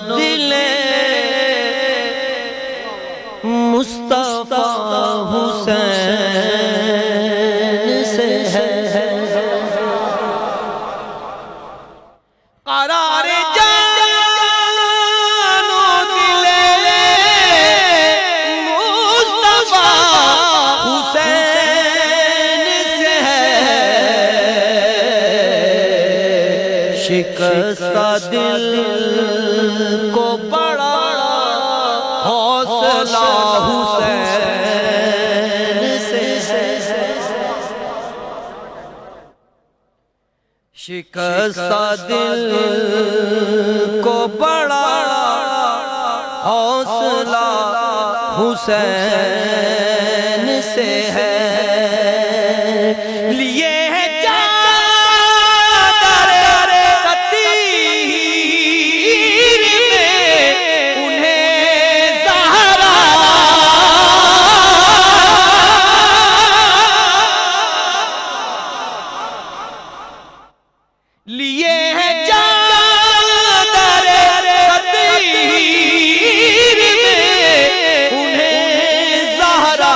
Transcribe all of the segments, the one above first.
دل مصطفیٰ حسین سے ہے قرار جان و دل مصطفیٰ حسین سے ہے شکستہ دل کو بڑا حوصلہ حسین سے ہے شکستہ دل کو بڑا حوصلہ حسین سے ہے لیے ہے چادر تطہیر میں انہیں زہرا لیے ہے چادر تطہیر میں انہیں زہرا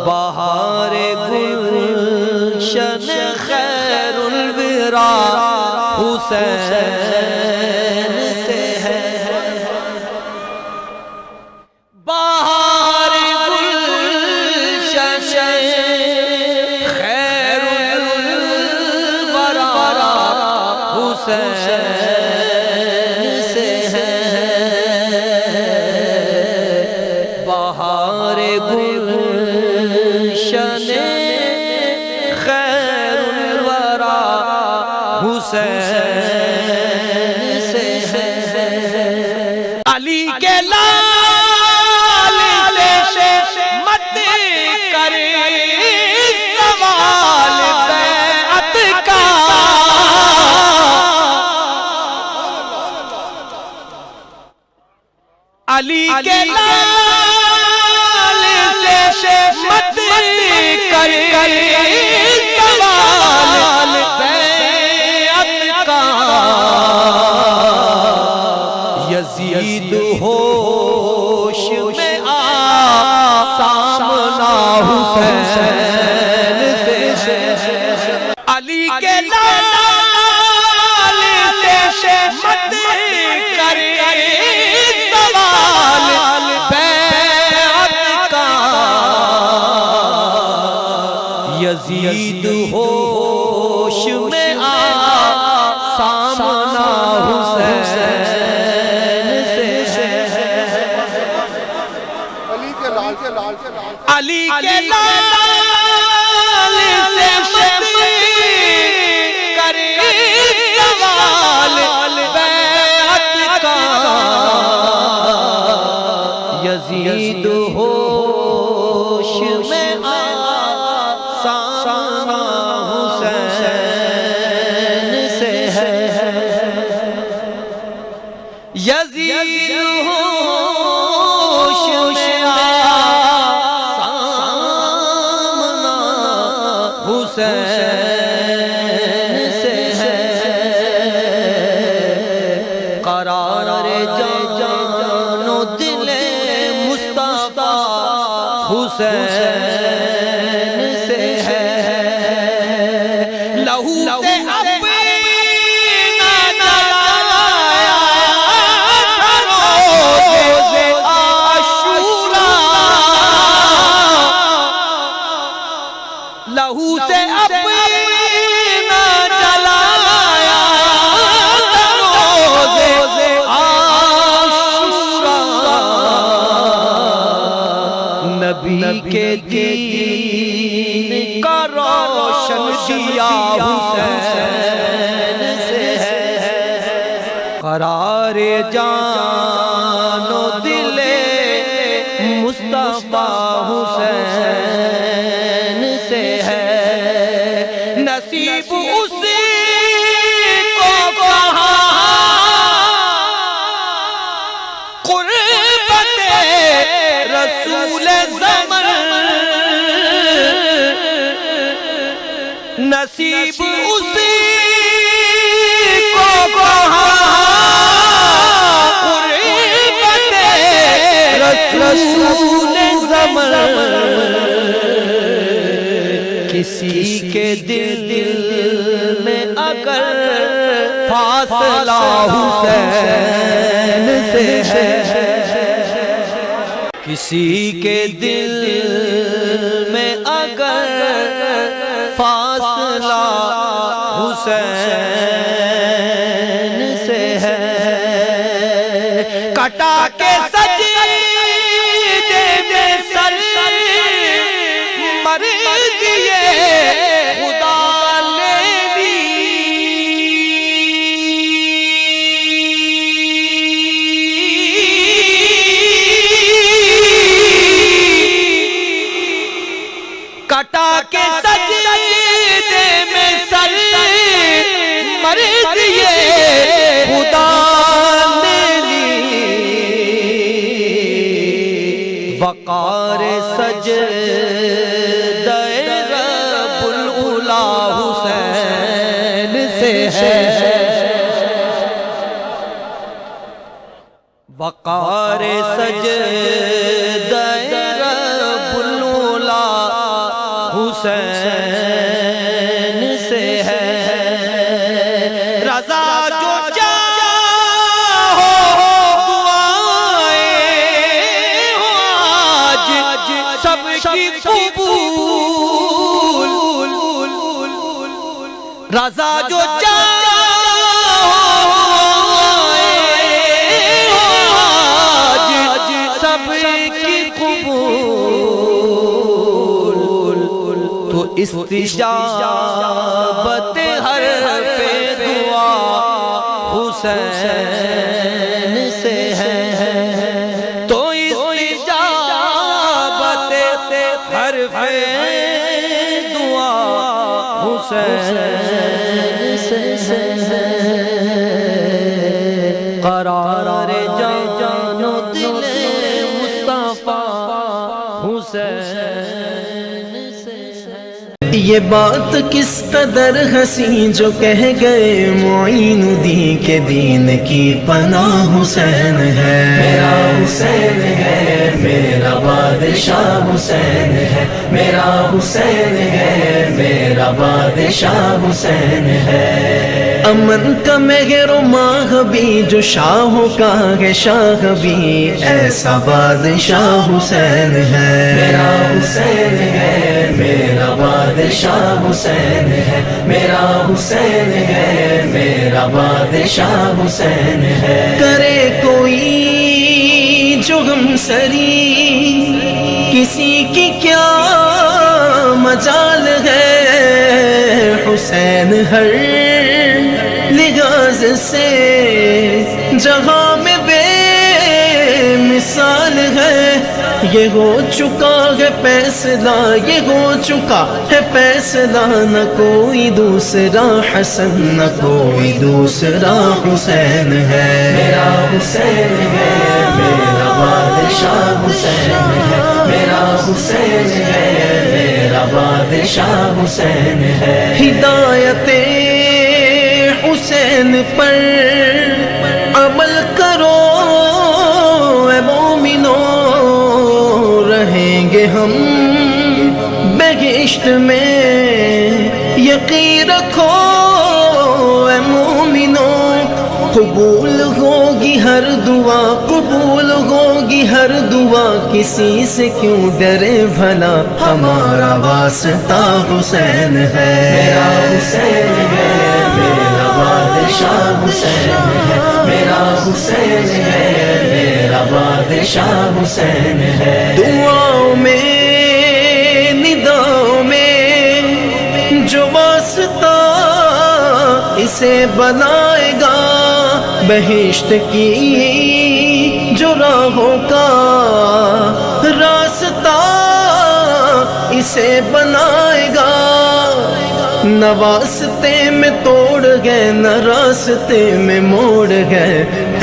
بہار گلشن خیر الورا حسین سے ہے بہار گلشن خیر الورا حسین سے ہے بہار گلشن خیر الورا حسین سے ہے علی کے لال سے مت کر سوال بیعت کا علی کے لال سے مت کر سوال بیعت کا یزید ہوش میں آ سامنا حسین سے علی کے لال سے مت کر سوال بیعت کا یزید ہوش میں آ سامنا حسین سے علی کے لال سے مت کر سوال بیعت کا یزید ہوش میں آ سامنا حسین سے ہے یزید ہوش میں آ سامنا حسین سے ہے قرار جان و دل مصطفیٰ حسین سے ہے لہو سے اپنا جلایا روز عاشورا لہو سے اپنا جلایا روز عاشورا نبی کے دین کا روشن دیا حسین سے ہے قرار جان و دل مصطفیٰ حسین سے ہے نصیب اسی کو کہاں قربت رسول زمن نصیب اسی رسول زمن کسی کے دل میں اگر فاصلہ حسین سے ہے، کسی کے دل میں اگر فاصلہ حسین سے ہے، کٹا کے کٹا کے سجدے میں سر مرد یہ خدا نے لی، وقار سجدہ رب العلا حسین سے ہے، وقار سجدہ رب العلا حسین سے ہے، رضا جو چاہو دعائیں ہو آج سب کی قبول، رضا جو چاہو آج سب کی قبول، تو استجابت ہر پہ دعا حسین سے ہے، تو استجابت ہر پہ دعا حسین سے ہے، قرار جان و دل مصطفیٰ حسین۔ یہ بات کس قدر حسین جو کہہ گئے معین الدین کے دین کی پناہ حسین ہے، میرا حسین ہے میرا بادشاہ حسین ہے، میرا حسین ہے میرا بادشاہ حسین ہے، امن کا مہر و ماہ بھی جو شاہوں کا ہے شاہ بھی، ایسا بادشاہ حسین ہے، میرا حسین ہے میرا بادشاہ حسین ہے، میرا حسین ہے میرا بادشاہ حسین ہے، کرے کوئی جو غم سری کسی کی کیا مجال ہے، حسین ہر لحاظ سے جہاں میں بے مثال ہے، یہ ہو چکا ہے فیصلہ، یہ ہو چکا ہے فیصلہ، نہ کوئی دوسرا حسن نہ کوئی دوسرا حسین ہے، میرا حسین ہے میرا بادشاہ حسین ہے، میرا حسین ہے میرا بادشاہ حسین ہے، ہدایت حسین پر عمل کرو اے مومنو، رہیں گے ہم بہشت میں، یقین رکھو اے مومنو، قبول ہوگی ہر دعا، قبول ہوگی ہر دعا، کسی سے کیوں ڈرے بھلا، ہمارا واسطہ حسین ہے، میرا حسین ہے میرا بادشاہ حسین ہے، میرا حسین ہے میرا بادشاہ حسین ہے، دعاؤں میں نداؤں میں جو واسطہ اسے بنائے گا، بہشت کی جو راہوں کا راستہ اسے بنائے گا، نہ واسطے میں توڑ گئے نہ راستے میں موڑ گئے،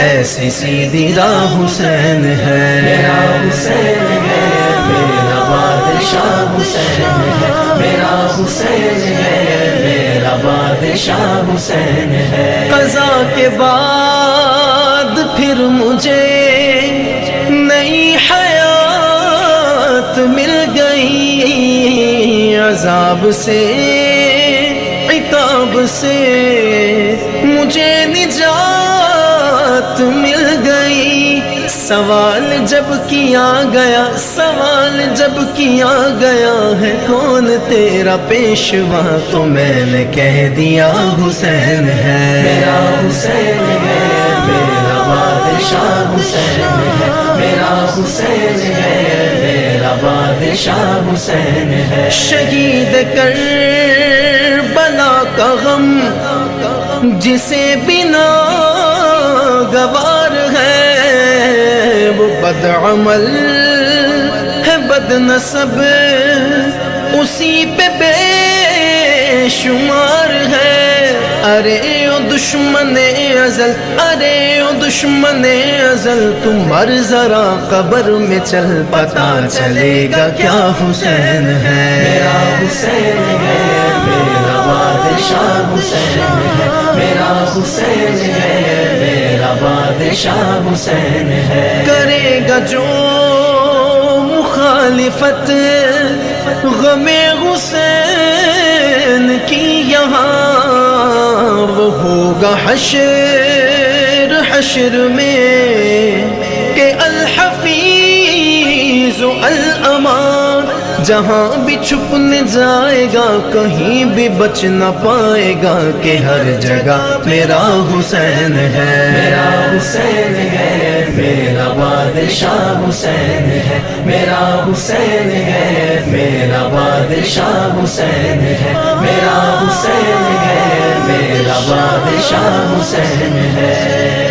ایسی سیدھی راہ حسین ہے، میرا حسین ہے میرا بادشاہ حسین ہے، میرا حسین ہے میرا بادشاہ حسین ہے۔ قضا کے بعد پھر مجھے نئی حیات مل گئی، عذاب سے عتاب سے مجھے نجات مل گئی۔ سوال جب کیا گیا، سوال جب کیا گیا ہے کون تیرا پیشوا، تو میں نے کہہ دیا حسین ہے، میرا حسین ہے، میرا بادشاہ حسین ہے، میرا حسین ہے، میرا بادشاہ حسین ہے۔ شہید کربلا کا غم جسے بنا گوار ہے، وہ بد عمل ہے بد نسب اسی پہ بے شمار ہے۔ ارے او دشمن ازل، ارے او دشمن ازل، تم مر ذرا قبر میں چل، پتا چلے گا کیا حسین ہے، میرا حسین ہے، میرا بادشاہ حسین ہے، میرا حسین ہے، میرا بادشاہ حسین ہے۔ کرے گا جو مخالفت غم حسین کی یہاں، وہ ہوگا حشر حشر میں کہ الحفیظ الامان، جہاں بھی چھپنے جائے گا کہیں بھی بچ نہ پائے گا، کہ ہر جگہ میرا حسین ہے، میرا حسین ہے، میرا بادشاہ حسین ہے، میرا حسین ہے، میرا بادشاہ حسین ہے، میرا حسین ہے، میرا بادشاہ حسین ہے۔